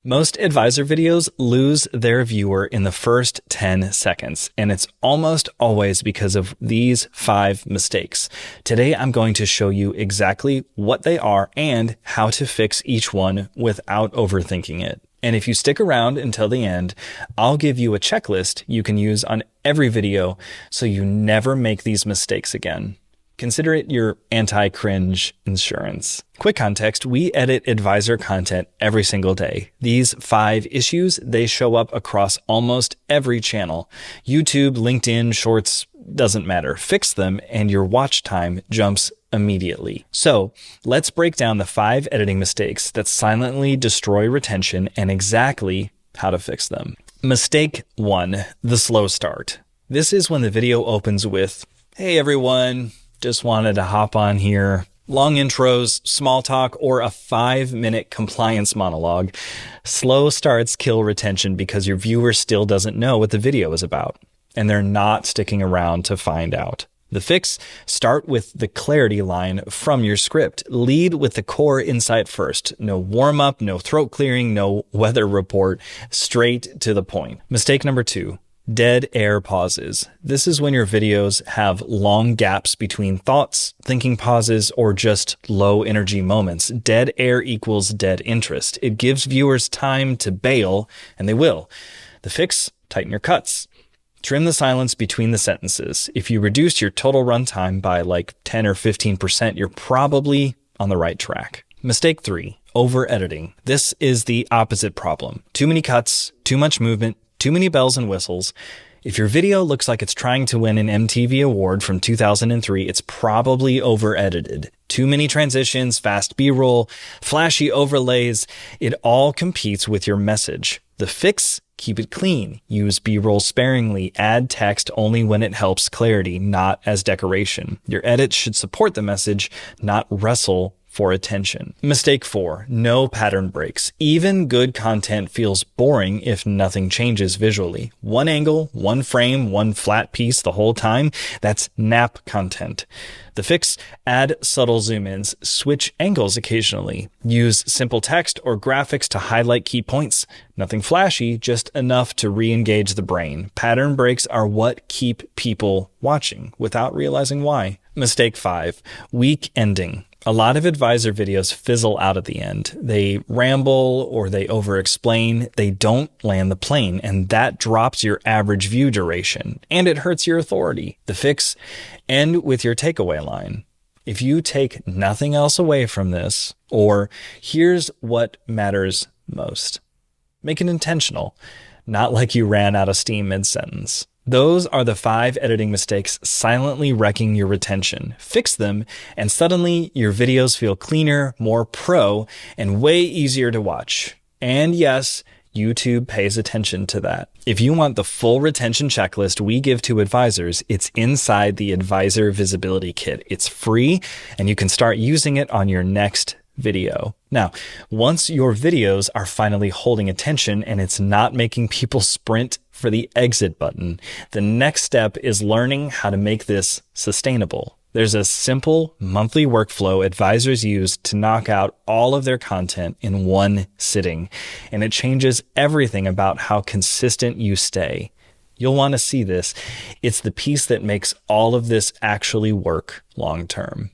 Most advisor videos lose their viewer in the first 10 seconds, and it's almost always because of these 5 mistakes. Today, I'm going to show you exactly what they are and how to fix each one without overthinking it. And if you stick around until the end, I'll give you a checklist you can use on every video so you never make these mistakes again. Consider it your anti-cringe insurance. Quick context, we edit advisor content every single day. These 5 issues, they show up across almost every channel. YouTube, LinkedIn, Shorts, doesn't matter. Fix them and your watch time jumps immediately. So let's break down the 5 editing mistakes that silently destroy retention and exactly how to fix them. Mistake 1, the slow start. This is when the video opens with, "Hey everyone, just wanted to hop on here." Long intros, small talk, or a 5-minute compliance monologue. Slow starts kill retention because your viewer still doesn't know what the video is about, and they're not sticking around to find out. The fix, start with the clarity line from your script. Lead with the core insight first. No warm-up, no throat clearing, no weather report, straight to the point. Mistake number 2. Dead air pauses. This is when your videos have long gaps between thoughts, thinking pauses, or just low energy moments. Dead air equals dead interest. It gives viewers time to bail, and they will. The fix, tighten your cuts. Trim the silence between the sentences. If you reduce your total runtime by like 10 or 15%, you're probably on the right track. Mistake 3, over editing. This is the opposite problem. Too many cuts, too much movement, too many bells and whistles. If your video looks like it's trying to win an MTV award from 2003, it's probably over-edited. Too many transitions, fast B-roll, flashy overlays. It all competes with your message. The fix, keep it clean. Use B-roll sparingly. Add text only when it helps clarity, not as decoration. Your edits should support the message, not wrestle for attention. Mistake 4, no pattern breaks. Even good content feels boring if nothing changes visually. One angle, one frame, one flat piece the whole time, that's nap content. The fix, add subtle zoom-ins, switch angles occasionally. Use simple text or graphics to highlight key points. Nothing flashy, just enough to re-engage the brain. Pattern breaks are what keep people watching without realizing why. Mistake 5, weak ending. A lot of advisor videos fizzle out at the end. They ramble or they over-explain. They don't land the plane, and that drops your average view duration, and it hurts your authority. The fix, end with your takeaway line. If you take nothing else away from this, or here's what matters most, make it intentional, not like you ran out of steam mid-sentence. Those are the 5 editing mistakes silently wrecking your retention. Fix them, and suddenly your videos feel cleaner, more pro, and way easier to watch. And yes, YouTube pays attention to that. If you want the full retention checklist we give to advisors, it's inside the Advisor Visibility Kit. It's free, and you can start using it on your next video. Now, once your videos are finally holding attention and it's not making people sprint for the exit button, the next step is learning how to make this sustainable. There's a simple monthly workflow advisors use to knock out all of their content in one sitting, and it changes everything about how consistent you stay. You'll want to see this. It's the piece that makes all of this actually work long term.